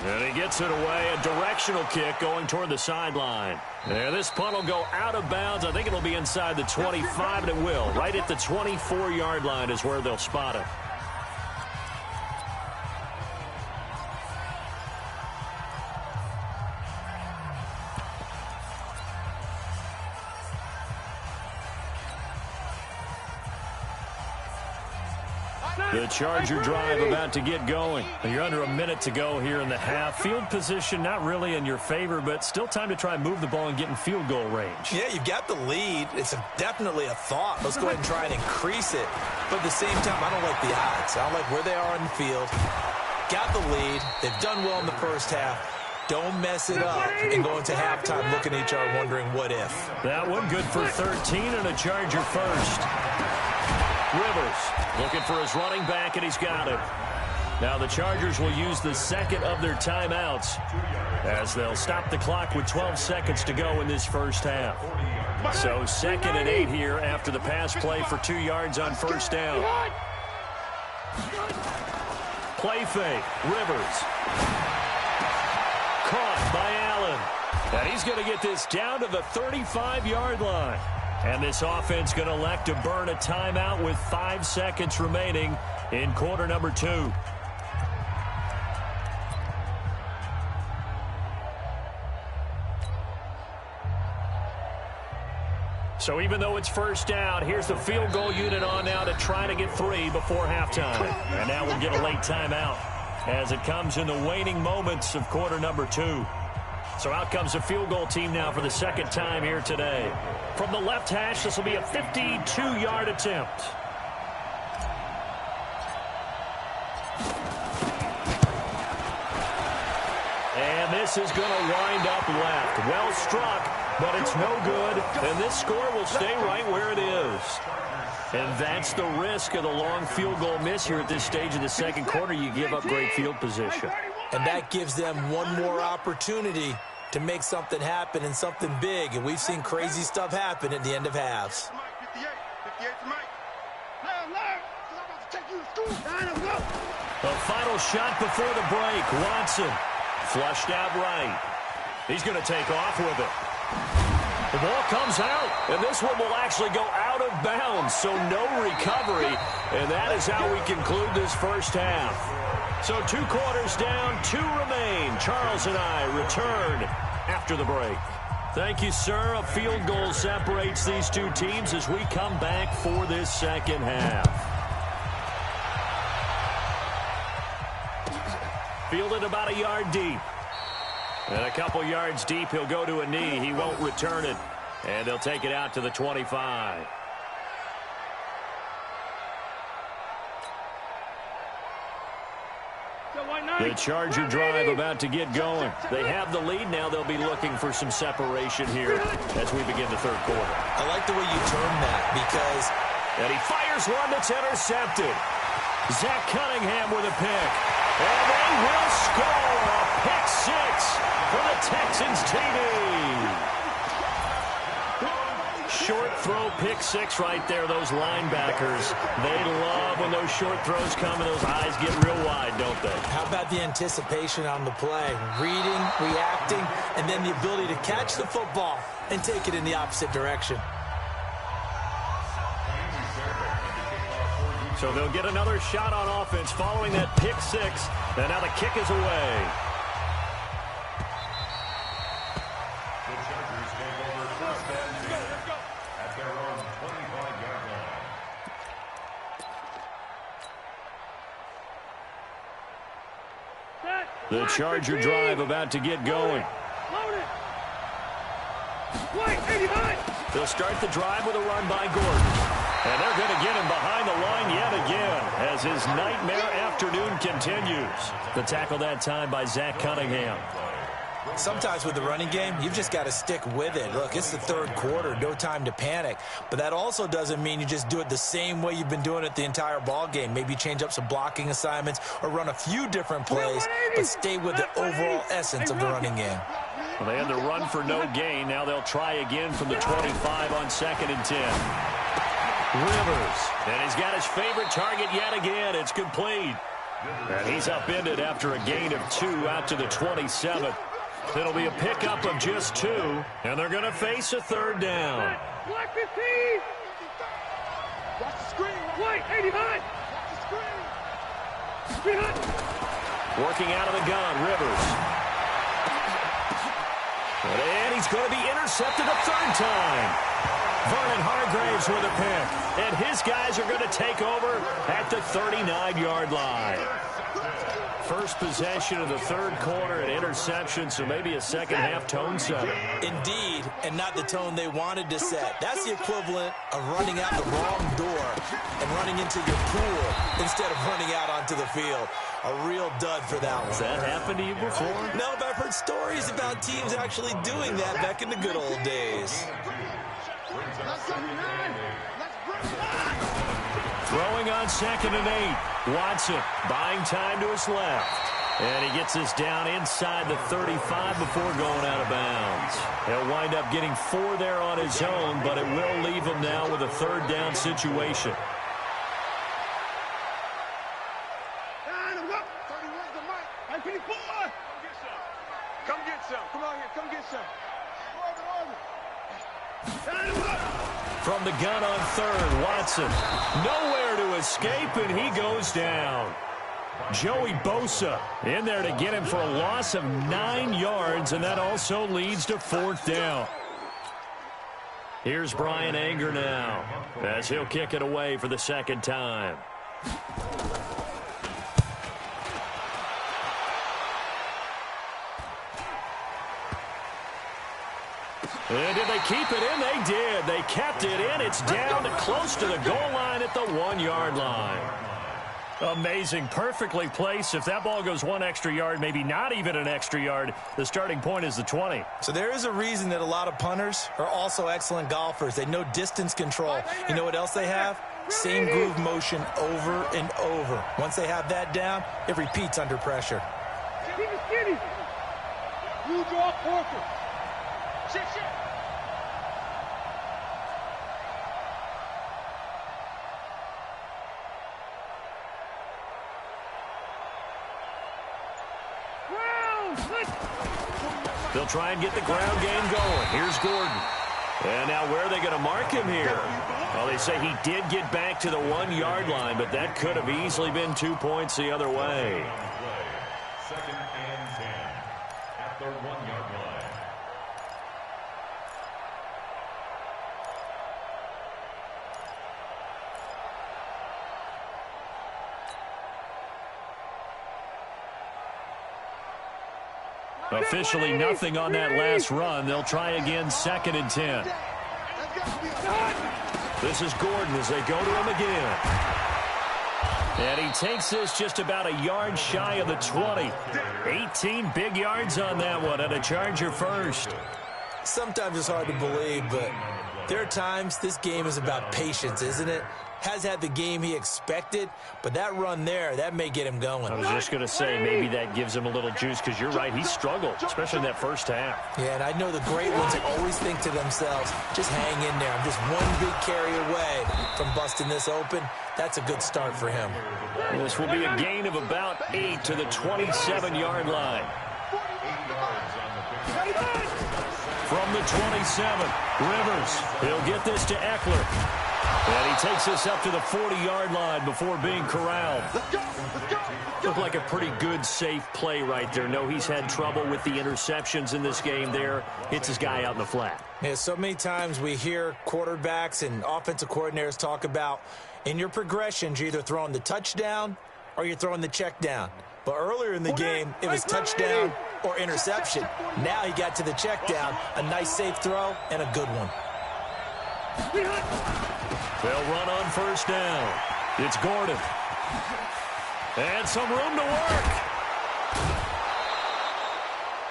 And he gets it away, a directional kick going toward the sideline. And this punt will go out of bounds. I think it'll be inside the 25, and it will. Right at the 24-yard line is where they'll spot it. The Charger drive about to get going. You're under a minute to go here in the half. Field position not really in your favor, but still time to try and move the ball and get in field goal range. Yeah, you've got the lead. It's definitely a thought. Let's go ahead and try and increase it. But at the same time, I don't like the odds. I don't like where they are on the field. Got the lead. They've done well in the first half. Don't mess it up and go into halftime looking at each other wondering what if. That one good for 13 and a Charger first. Rivers looking for his running back, and he's got it. Now the Chargers will use the second of their timeouts as they'll stop the clock with 12 seconds to go in this first half. So 2nd and 8 here after the pass play for 2 yards on first down. Play fake. Rivers. Caught by Allen. And he's going to get this down to the 35-yard line. And this offense going to elect to burn a timeout with 5 seconds remaining in quarter number 2. So even though it's first down, here's the field goal unit on now to try to get 3 before halftime. And now we'll get a late timeout as it comes in the waning moments of quarter number 2. So out comes the field goal team now for the second time here today. From the left hash, this will be a 52-yard attempt. And this is going to wind up left. Well struck, but it's no good. And this score will stay right where it is. And that's the risk of the long field goal miss here at this stage of the second quarter. You give up great field position. And that gives them one more opportunity to make something happen and something big. And we've seen crazy stuff happen at the end of halves. A final shot before the break. Watson flushed out right. He's going to take off with it. The ball comes out, and this one will actually go out of bounds, so no recovery. And that is how we conclude this first half. So 2 quarters down, 2 remain. Charles and I return after the break. Thank you, sir. A field goal separates these two teams as we come back for this second half. Fielded about a yard deep. And a couple yards deep, he'll go to a knee. He won't return it. And they'll take it out to the 25. The Charger drive about to get going. They have the lead now. They'll be looking for some separation here as we begin the third quarter. I like the way you term that because... And he fires one that's intercepted. Zach Cunningham with a pick. And they will score a pick 6 for the Texans TD. Short throw, pick 6 right there. Those linebackers, they love when those short throws come and those eyes get real wide, don't they? How about the anticipation on the play? Reading, reacting, and then the ability to catch the football and take it in the opposite direction. So they'll get another shot on offense following that pick 6. And now the kick is away. The Charger drive about to get going. They'll start the drive with a run by Gordon. And they're going to get him behind the line yet again as his nightmare afternoon continues. The tackle that time by Zach Cunningham. Sometimes with the running game, you've just got to stick with it. Look, it's the third quarter, no time to panic. But that also doesn't mean you just do it the same way you've been doing it the entire ball game. Maybe change up some blocking assignments or run a few different plays, but stay with the overall essence of the running game. Well, they had the run for no gain. Now they'll try again from the 25 on 2nd and 10. Rivers, and he's got his favorite target yet again. It's complete. And he's upended after a gain of 2 out to the 27. It'll be a pickup of just 2, and they're going to face a third down. Black 15! Watch the screen! White, 89! Watch the screen! Working out of the gun, Rivers. And he's going to be intercepted a third time. Vernon Hargraves with a pick. And his guys are going to take over at the 39-yard line. First possession of the third quarter, an interception, so maybe a second-half tone setter. Indeed, and not the tone they wanted to set. That's the equivalent of running out the wrong door and running into your pool instead of running out onto the field. A real dud for that one. Has that happened to you before? No, but I've heard stories about teams actually doing that back in the good old days. Throwing on 2nd and 8. Watson buying time to his left. And he gets this down inside the 35 before going out of bounds. He'll wind up getting 4 there on his own, but it will leave him now with a third down situation. Come get some. Come on here. Come get some. From the gun on 3rd, Watson. Nowhere to escape, and he goes down. Joey Bosa in there to get him for a loss of 9 yards, and that also leads to 4th down. Here's Brian Anger now as he'll kick it away for the second time. And did they keep it in? They did. They kept it in. It's down close to the goal line at the 1-yard line. Amazing. Perfectly placed. If that ball goes 1 extra yard, maybe not even an extra yard, the starting point is the 20. So there is a reason that a lot of punters are also excellent golfers. They know distance control. You know what else they have? Same groove motion over and over. Once they have that down, it repeats under pressure. Keep it skinny. You draw Porter. Shit. They'll try and get the ground game going. Here's Gordon. And now where are they going to mark him here? Well, they say he did get back to the 1-yard line, but that could have easily been 2 points the other way. 2nd and 10 at the 1-yard line. Officially nothing on that last run. They'll try again, 2nd and 10. This is Gordon as they go to him again. And he takes this just about a yard shy of the 20. 18 big yards on that one, and a Charger first. Sometimes it's hard to believe, but there are times this game is about patience, isn't it? Has had the game he expected, but that run there, that may get him going. I was just going to say, maybe that gives him a little juice, because you're right, he struggled, especially in that first half. Yeah, and I know the great ones always think to themselves, just hang in there. I'm just one big carry away from busting this open. That's a good start for him. This will be a gain of about 8 to the 27-yard line. From the 27, Rivers. He'll get this to Eckler. And he takes this up to the 40-yard line before being corralled. Looked like a pretty good, safe play right there. No, he's had trouble with the interceptions in this game there. Hits his guy out in the flat. Yeah, so many times we hear quarterbacks and offensive coordinators talk about in your progressions, you're either throwing the touchdown or you're throwing the check down. But earlier in the game, it was touchdown or interception. Now he got to the check down, a nice safe throw, and a good one. They'll run on first down. It's Gordon. And some room to work.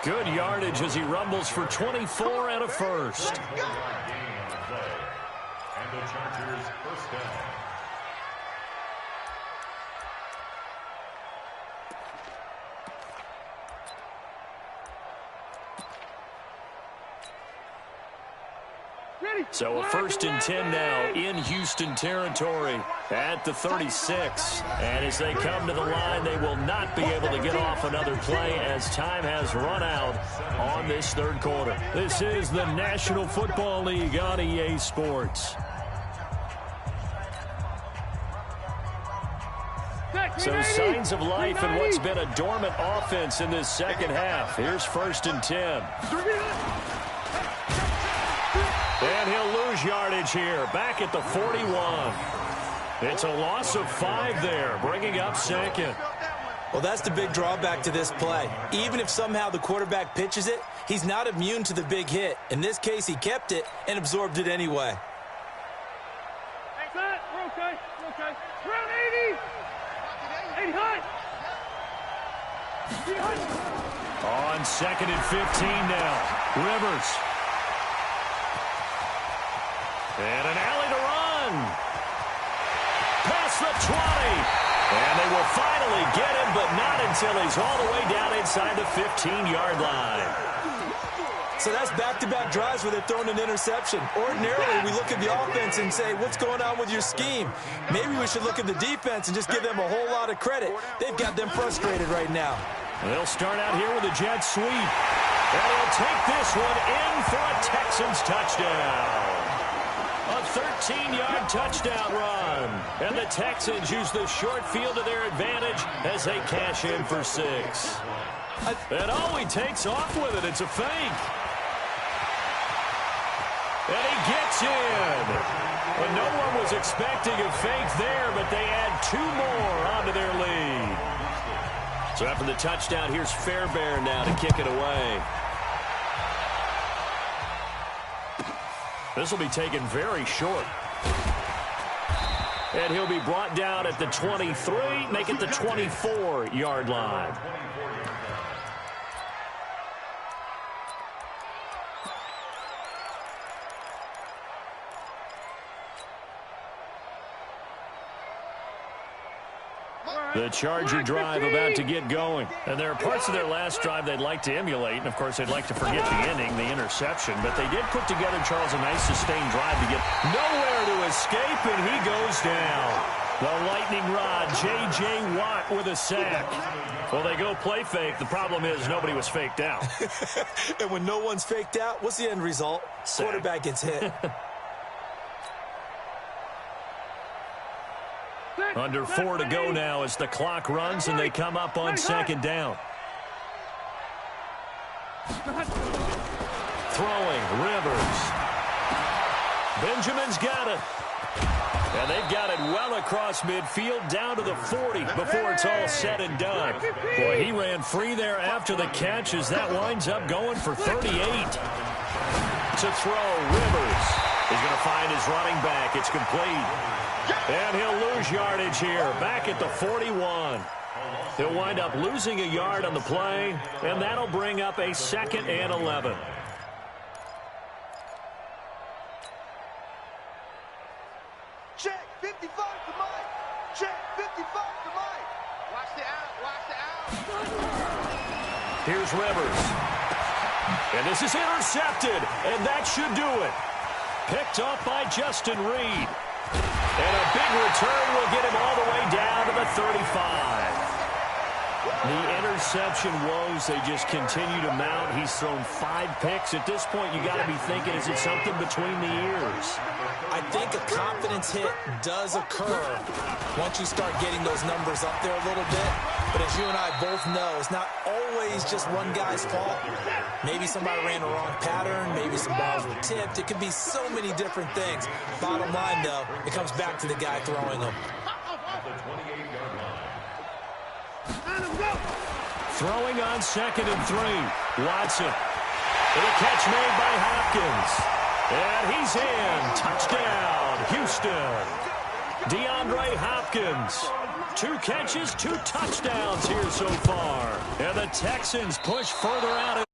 Good yardage as he rumbles for 24 and a first. And the Chargers first down. Ready? So a 1st and 10 now in Houston territory at the 36. And as they come to the line, they will not be able to get off another play as time has run out on this 3rd quarter. This is the National Football League on EA Sports. So signs of life in what's been a dormant offense in this 2nd half. Here's 1st and 10. And he'll lose yardage here, back at the 41. It's a loss of 5 there, bringing up 2nd. Well, that's the big drawback to this play. Even if somehow the quarterback pitches it, he's not immune to the big hit. In this case, he kept it and absorbed it anyway. We're okay. We're okay. We're on 80. 80 high. On 2nd and 15 now. Rivers. And an alley to run. Past the 20. And they will finally get him, but not until he's all the way down inside the 15-yard line. So that's back-to-back drives where they're throwing an interception. Ordinarily, we look at the offense and say, what's going on with your scheme? Maybe we should look at the defense and just give them a whole lot of credit. They've got them frustrated right now. They'll start out here with a jet sweep. And he'll take this one in for a Texans touchdown. A 13-yard touchdown run. And the Texans use the short field to their advantage as they cash in for 6. And oh, he takes off with it. It's a fake. And he gets in. And no one was expecting a fake there, but they add 2 more onto their lead. So after the touchdown, here's Fairbairn now to kick it away. This will be taken very short. And he'll be brought down at the 23, make it the 24-yard line. The Charger drive about to get going. And there are parts of their last drive they'd like to emulate. And, of course, they'd like to forget the ending, the interception. But they did put together, Charles, a nice sustained drive to get nowhere to escape, and he goes down. The lightning rod, J.J. Watt with a sack. Well, they go play fake. The problem is nobody was faked out. And when no one's faked out, what's the end result? Sack. Quarterback gets hit. Under 4 to go now as the clock runs and they come up on 2nd down. Throwing, Rivers. Benjamin's got it. And they've got it well across midfield down to the 40 before it's all said and done. Boy, he ran free there after the catch as that winds up going for 38. To throw, Rivers. He's going to find his running back. It's complete. And he'll lose yardage here, back at the 41. He'll wind up losing a yard on the play, and that'll bring up a 2nd and 11. Check, 55 to Mike. Check, 55 to Mike. Watch the out, watch the out. Here's Rivers. And this is intercepted, and that should do it. Picked off by Justin Reed. And a big return will get him all the way down to the 35. The interception woes, they just continue to mount. He's thrown 5 picks. At this point, you got to be thinking, is it something between the ears? I think a confidence hit does occur once you start getting those numbers up there a little bit. But as you and I both know, it's not always just one guy's fault. Maybe somebody ran the wrong pattern. Maybe some balls were tipped. It could be so many different things. Bottom line, though, it comes back to the guy throwing them. Throwing on 2nd and 3. Watson. And a catch made by Hopkins. And he's in. Touchdown, Houston. DeAndre Hopkins. 2 catches, 2 touchdowns here so far. And the Texans push further out.